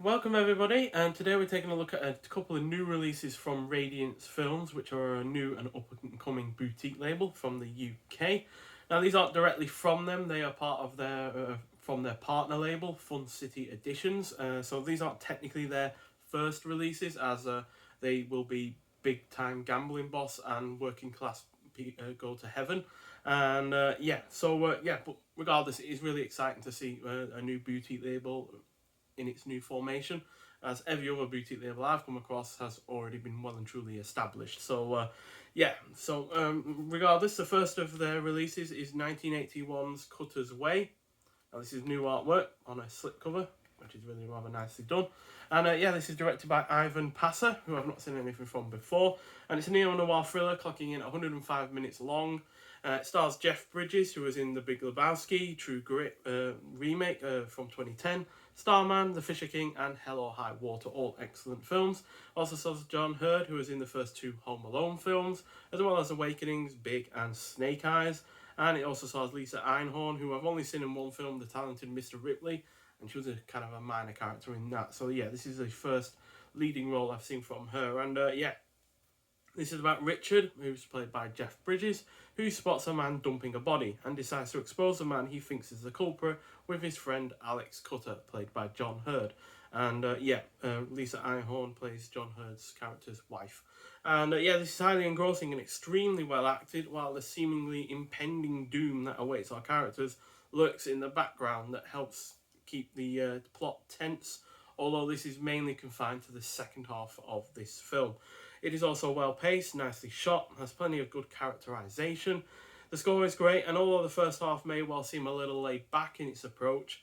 welcome everybody, and today we're taking a look at a couple of new releases from Radiance Films, which are a new and up-and-coming boutique label from the UK. Now, these aren't directly from them; they are part of their from their partner label, Fun City Editions. So these aren't technically their first releases, as they will be big-time gambling boss and working class go to heaven. And but regardless, it is really exciting to see a new boutique label in its new formation, as every other boutique label I've come across has already been well and truly established. Regardless, the first of their releases is 1981's Cutter's Way. Now, this is new artwork on a slipcover, which is really rather nicely done. And this is directed by Ivan Passer, who I've not seen anything from before. And it's a neo-noir thriller clocking in 105 minutes long. It stars Jeff Bridges, who was in The Big Lebowski, True Grit remake from 2010, Starman, The Fisher King, and Hell or High Water, all excellent films. Also stars John Hurd, who was in the first two Home Alone films, as well as Awakenings, Big, and Snake Eyes. And it also stars Lisa Einhorn, who I've only seen in one film, The Talented Mr. Ripley, and she was a kind of a minor character in that. So yeah, this is the first leading role I've seen from her. And this is about Richard, who's played by Jeff Bridges, who spots a man dumping a body and decides to expose the man he thinks is the culprit with his friend Alex Cutter, played by John Hurd. And Lisa Einhorn plays John Hurd's character's wife. And this is highly engrossing and extremely well acted, while the seemingly impending doom that awaits our characters lurks in the background that helps keep the plot tense, although this is mainly confined to the second half of this film. It is also well paced, nicely shot, has plenty of good characterization. The score is great, and although the first half may well seem a little laid back in its approach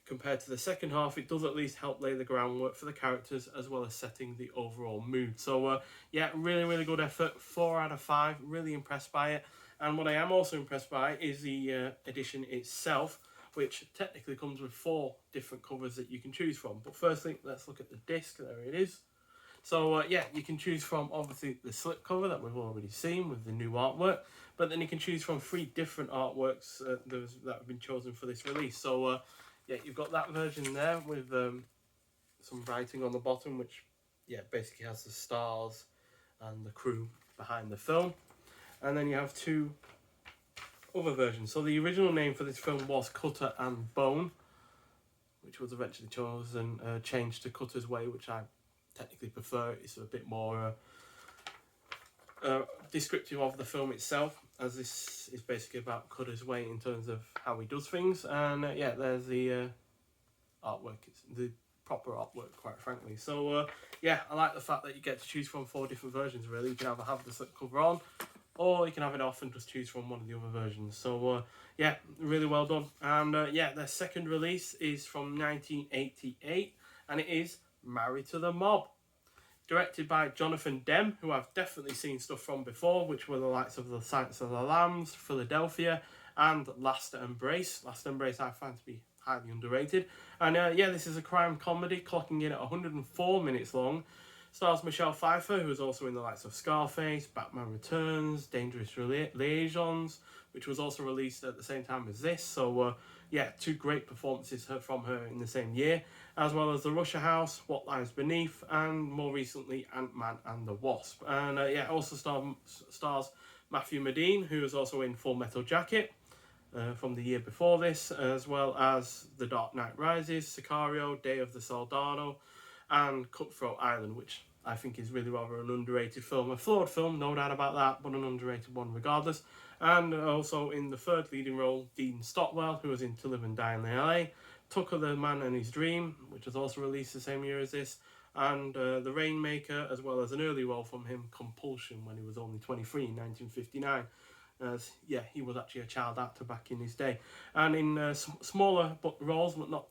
compared to the second half, it does at least help lay the groundwork for the characters as well as setting the overall mood. So really, really good effort. 4 out of 5. Really impressed by it. And what I am also impressed by is the edition itself, which technically comes with 4 different covers that you can choose from. But firstly, let's look at the disc. There it is. So you can choose from obviously the slipcover that we've already seen with the new artwork, but then you can choose from 3 different artworks that have been chosen for this release. So you've got that version there with some writing on the bottom, which basically has the stars and the crew behind the film. And then you have 2 other versions. So the original name for this film was Cutter and Bone, which was eventually chosen changed to Cutter's Way, which I technically prefer. It's a bit more descriptive of the film itself, as this is basically about Cutter's Way in terms of how he does things. And there's the artwork. It's the proper artwork, quite frankly. So I like the fact that you get to choose from 4 different versions. Really, you can either have the slipcover on, or you can have it off and just choose from one of the other versions. So really well done. And their second release is from 1988, and it is Married to the Mob, directed by Jonathan Demme, who I've definitely seen stuff from before, which were the likes of The Silence of the Lambs, Philadelphia, and Last Embrace. Last Embrace I find to be highly underrated. And this is a crime comedy clocking in at 104 minutes long. Stars Michelle Pfeiffer, who is also in the likes of Scarface, Batman Returns, Dangerous Liaisons, which was also released at the same time as this. So 2 great performances from her in the same year, as well as The Russia House, What Lies Beneath, and more recently Ant-Man and the Wasp. And also stars Matthew Modine, who is also in Full Metal Jacket from the year before this, as well as The Dark Knight Rises, Sicario, Day of the Soldado, and Cutthroat Island, which I think is really rather an underrated film. A flawed film, no doubt about that, but an underrated one regardless. And also in the third leading role, Dean Stockwell, who was in To Live and Die in LA, Tucker the Man and His Dream, which was also released the same year as this, and The Rainmaker, as well as an early role from him, Compulsion, when he was only 23 in 1959. As he was actually a child actor back in his day. And in smaller roles, but not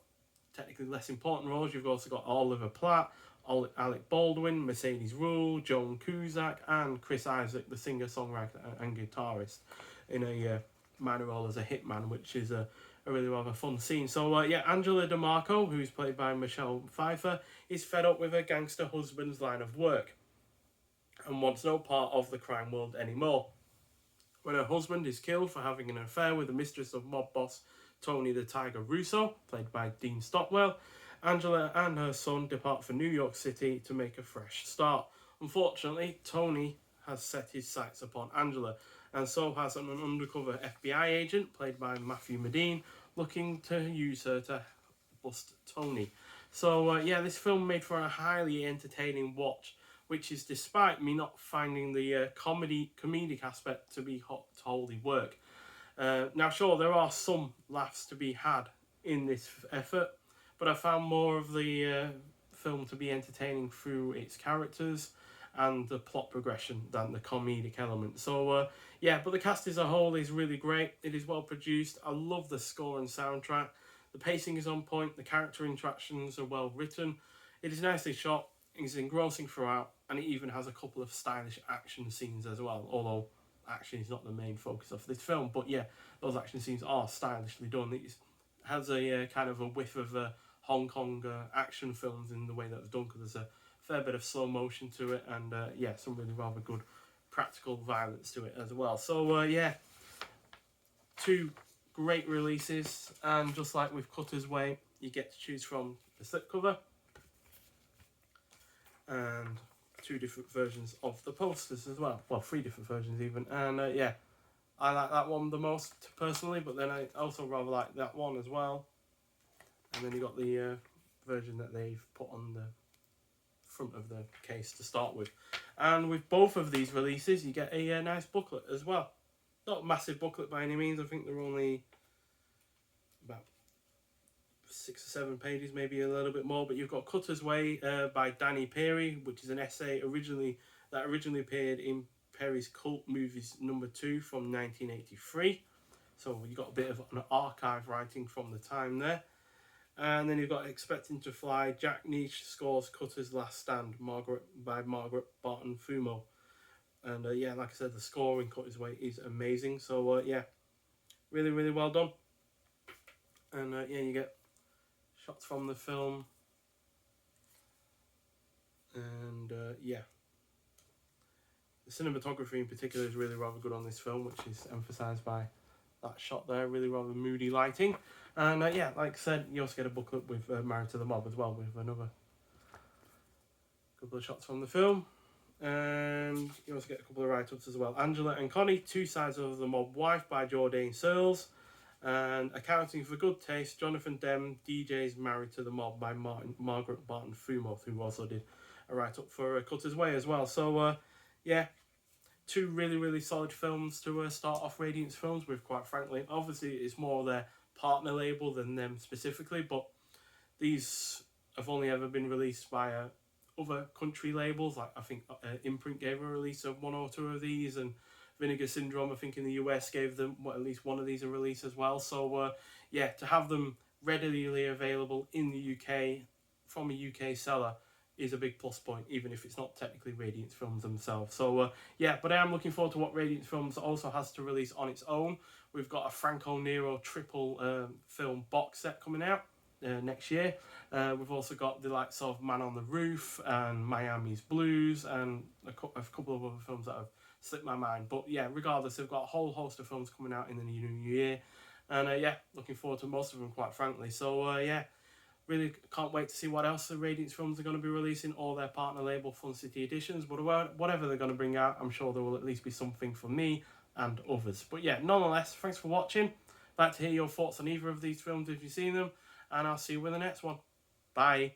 technically less important roles, you've also got Oliver Platt, Alec Baldwin, Mercedes Rule, Joan Cusack, and Chris Isaac, the singer, songwriter, and guitarist, in a minor role as a hitman, which is a really rather fun scene. So Angela DeMarco, who's played by Michelle Pfeiffer, is fed up with her gangster husband's line of work and wants no part of the crime world anymore. When her husband is killed for having an affair with the mistress of mob boss Tony the Tiger Russo, played by Dean Stockwell, Angela and her son depart for New York City to make a fresh start. Unfortunately, Tony has set his sights upon Angela, and so has an undercover FBI agent, played by Matthew Modine, looking to use her to bust Tony. So, yeah, this film made for a highly entertaining watch, which is despite me not finding the comedic aspect to be wholly work. Now, sure, there are some laughs to be had in this effort, but I found more of the film to be entertaining through its characters and the plot progression than the comedic element. So, yeah, but the cast as a whole is really great. It is well produced. I love the score and soundtrack. The pacing is on point. The character interactions are well written. It is nicely shot. It is engrossing throughout, and it even has a couple of stylish action scenes as well, although action is not the main focus of this film. But yeah, those action scenes are stylishly done. It has a kind of a whiff of Hong Kong action films in the way that it's done, because there's a fair bit of slow motion to it, and yeah, some really rather good practical violence to it as well. So yeah, two great releases, and just like with Cutter's Way, you get to choose from the slipcover and two different versions of the posters as well. Well, three different versions even, and yeah, I like that one the most personally, but then I also rather like that one as well. And then you got the version that they've put on the front of the case to start with. And with both of these releases, you get a nice booklet as well. Not a massive booklet by any means. I think they're only about 6 or 7 pages, maybe a little bit more. But you've got Cutter's Way by Danny Peary, which is an essay originally appeared in Perry's Cult Movies #2 from 1983. So you got a bit of an archive writing from the time there. And then you've got Expecting to Fly, Jack Niche scores Cutter's Last Stand, by Margaret Barton Fumo. And yeah, like I said, the score in Cutter's Way is amazing. So yeah, really, really well done. And yeah, you get shots from the film. And yeah, the cinematography in particular is really rather good on this film, which is emphasised by that shot there, really rather moody lighting. And yeah, like I said, you also get a booklet with Married to the Mob as well, with another couple of shots from the film. And you also get a couple of write-ups as well. Angela and Connie, Two Sides of the Mob Wife by Jourdain Searles. And Accounting for Good Taste, Jonathan Demme, DJ's Married to the Mob by Margaret Barton Fumo, who also did a write-up for Cutter's Way as well. So yeah, two really, really solid films to start off Radiance films with, quite frankly. Obviously, it's more their partner label than them specifically, but these have only ever been released by other country labels. Like I think Imprint gave a release of 1 or 2 of these, and Vinegar Syndrome, I think in the US, gave them at least one of these a release as well. So yeah, to have them readily available in the UK from a UK seller is a big plus point, even if it's not technically Radiance films themselves. So yeah, but I am looking forward to what Radiance films also has to release on its own. We've got a Franco Nero triple film box set coming out next year. We've also got the likes of Man on the Roof and Miami's Blues, and a couple of other films that have slipped my mind. But yeah, regardless, they've got a whole host of films coming out in the new year. And yeah, looking forward to most of them, quite frankly. So yeah, really can't wait to see what else the Radiance films are going to be releasing, or their partner label Fun City Editions. But whatever they're going to bring out, I'm sure there will at least be something for me and others. But yeah, nonetheless, thanks for watching. I'd like to hear your thoughts on either of these films if you've seen them, and I'll see you with the next one. Bye.